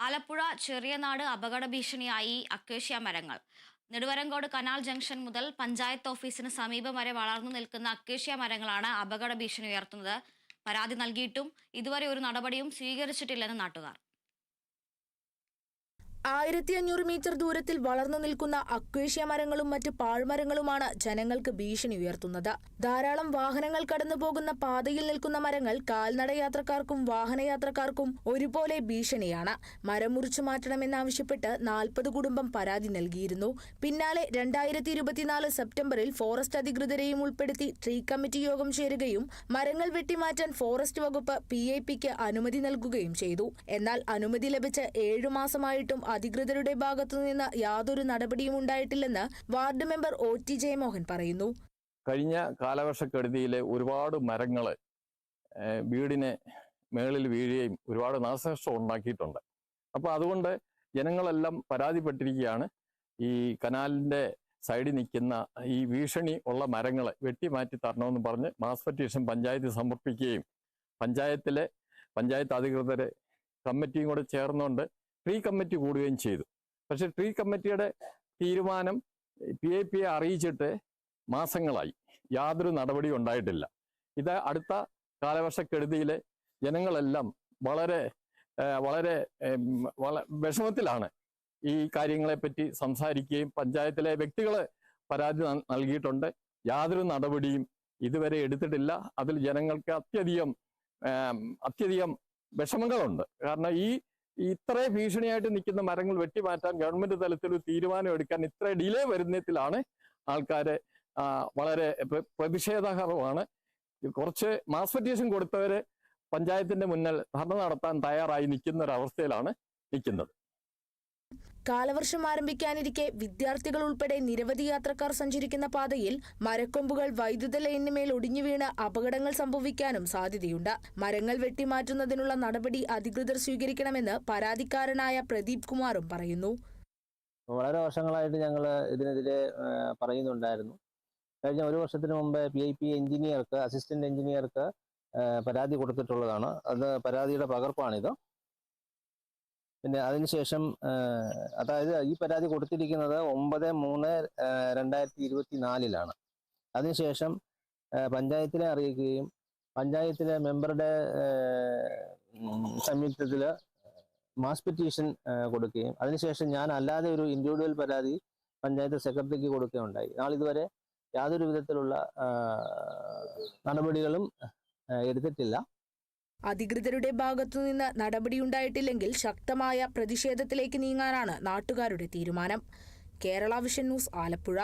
ആലപ്പുഴ ചെറിയനാട് അപകട ഭീഷണിയായി അക്കേഷ്യ മരങ്ങൾ. നെടുവരങ്കോട് കനാൽ ജംഗ്ഷൻ മുതൽ പഞ്ചായത്ത് ഓഫീസിന് സമീപം വരെ വളർന്നു നിൽക്കുന്ന അക്കേഷ്യ മരങ്ങളാണ് അപകട ഭീഷണി ഉയർത്തുന്നത്. പരാതി നൽകിയിട്ടും ഇതുവരെ ഒരു നടപടിയും സ്വീകരിച്ചിട്ടില്ലെന്ന് നാട്ടുകാർ. 1500 മീറ്റർ ദൂരത്തിൽ വളർന്നു നിൽക്കുന്ന അക്വേഷ്യ മരങ്ങളും മറ്റ് പാഴ്മരങ്ങളുമാണ് ജനങ്ങൾക്ക് ഭീഷണി ഉയർത്തുന്നത്. ധാരാളം വാഹനങ്ങൾ കടന്നുപോകുന്ന പാതയിൽ നിൽക്കുന്ന മരങ്ങൾ കാൽനടയാത്രക്കാർക്കും വാഹനയാത്രക്കാർക്കും ഒരുപോലെ ഭീഷണിയാണ്. മരം മുറിച്ചു മാറ്റണമെന്നാവശ്യപ്പെട്ട് 40 കുടുംബം പരാതി നൽകിയിരുന്നു. പിന്നാലെ 2024 സെപ്റ്റംബറിൽ ഫോറസ്റ്റ് അധികൃതരെയും ഉൾപ്പെടുത്തി ട്രീ കമ്മിറ്റി യോഗം ചേരുകയും മരങ്ങൾ വെട്ടിമാറ്റാൻ ഫോറസ്റ്റ് വകുപ്പ് PIPക്ക് അനുമതി നൽകുകയും ചെയ്തു. എന്നാൽ അനുമതി ലഭിച്ച് 7 മാസമായിട്ടും അധികൃതരുടെ ഭാഗത്തുനിന്ന് യാതൊരു നടപടിയും ഉണ്ടായിട്ടില്ലെന്ന് വാർഡ് മെമ്പർ OT ജയമോഹൻ പറയുന്നു. കഴിഞ്ഞ കാലവർഷക്കെടുതിയിലെ ഒരുപാട് മരങ്ങൾ വീടിന് മേളിൽ വീഴുകയും ഒരുപാട് നാശനഷ്ടം ഉണ്ടാക്കിയിട്ടുണ്ട്. അപ്പോൾ അതുകൊണ്ട് ജനങ്ങളെല്ലാം പരാതിപ്പെട്ടിരിക്കുകയാണ്. ഈ കനാലിൻ്റെ സൈഡിൽ നിൽക്കുന്ന ഈ ഭീഷണി ഉള്ള മരങ്ങൾ വെട്ടിമാറ്റി തരണമെന്ന് പറഞ്ഞ് മാസ് പെറ്റീഷൻ പഞ്ചായത്തിൽ സമർപ്പിക്കുകയും പഞ്ചായത്ത് അധികൃതരെ കമ്മിറ്റിയും കൂടെ ചേർന്നുകൊണ്ട് ട്രീ കമ്മിറ്റി കൂടുകയും ചെയ്തു. പക്ഷെ ട്രീ കമ്മിറ്റിയുടെ തീരുമാനം PIPയെ അറിയിച്ചിട്ട് മാസങ്ങളായി യാതൊരു നടപടിയും ഉണ്ടായിട്ടില്ല. ഇത് അടുത്ത കാലവർഷക്കെടുതിയിലെ ജനങ്ങളെല്ലാം വളരെ വിഷമത്തിലാണ്. ഈ കാര്യങ്ങളെപ്പറ്റി സംസാരിക്കുകയും പഞ്ചായത്തിലെ വ്യക്തികളെ പരാതി നൽകിയിട്ടുണ്ട്. യാതൊരു നടപടിയും ഇതുവരെ എടുത്തിട്ടില്ല. അതിൽ ജനങ്ങൾക്ക് അത്യധികം വിഷമങ്ങളുണ്ട്. കാരണം ഇത്ര ഭീഷണിയായിട്ട് നിൽക്കുന്ന മരങ്ങൾ വെട്ടിമാറ്റാൻ ഗവൺമെന്റ് തലത്തിൽ ഒരു തീരുമാനം എടുക്കാൻ ഇത്ര ഡിലേ വരുന്നതിലാണ് ആൾക്കാരെ വളരെ പ്രതിഷേധകരമാണ്. കുറച്ച് മാസ് പെറ്റീഷൻ കൊടുത്തവര് പഞ്ചായത്തിന്റെ മുന്നിൽ ധർണ നടത്താൻ തയ്യാറായി നിൽക്കുന്ന ഒരവസ്ഥയിലാണ് നിൽക്കുന്നത്. കാലവർഷം ആരംഭിക്കാനിരിക്കെ വിദ്യാർത്ഥികൾ ഉൾപ്പെടെ നിരവധി യാത്രക്കാർ സഞ്ചരിക്കുന്ന പാതയിൽ മരക്കൊമ്പുകൾ വൈദ്യുത ലൈനിന്മേൽ ഒടിഞ്ഞു വീണ് അപകടങ്ങൾ സംഭവിക്കാനും സാധ്യതയുണ്ട്. മരങ്ങൾ വെട്ടിമാറ്റുന്നതിനുള്ള നടപടി അധികൃതർ സ്വീകരിക്കണമെന്ന് പരാതിക്കാരനായ പ്രദീപ് കുമാറും പറയുന്നു. വളരെ വർഷങ്ങളായിട്ട് ഞങ്ങൾ ഇതിനെതിരെ പറയുന്നുണ്ടായിരുന്നു. കഴിഞ്ഞ 1 വർഷത്തിന് മുമ്പ് PIP എഞ്ചിനീയർക്ക്, അസിസ്റ്റന്റ് എഞ്ചിനീയർക്ക് പരാതി കൊടുത്തിട്ടുള്ളതാണ്. അത് പരാതിയുടെ പകർപ്പാണിത്. പിന്നെ അതിനുശേഷം അതായത് ഈ പരാതി കൊടുത്തിരിക്കുന്നത് 9/3/2024 അതിനുശേഷം പഞ്ചായത്തിനെ അറിയിക്കുകയും പഞ്ചായത്തിലെ മെമ്പറുടെ സംയുക്തത്തിൽ മാസ് പെറ്റീഷൻ കൊടുക്കുകയും അതിനുശേഷം ഞാൻ അല്ലാതെ ഒരു ഇൻഡിവിജ്വൽ പരാതി പഞ്ചായത്ത് സെക്രട്ടറിക്ക് കൊടുക്കുകയുണ്ടായി. നാളിതുവരെ യാതൊരു വിധത്തിലുള്ള നടപടികളും എടുത്തിട്ടില്ല. അധികൃതരുടെ ഭാഗത്തുനിന്ന് നടപടിയുണ്ടായിട്ടില്ലെങ്കിൽ ശക്തമായ പ്രതിഷേധത്തിലേക്ക് നീങ്ങാനാണ് നാട്ടുകാരുടെ തീരുമാനം. Kerala vision news, Alappuzha.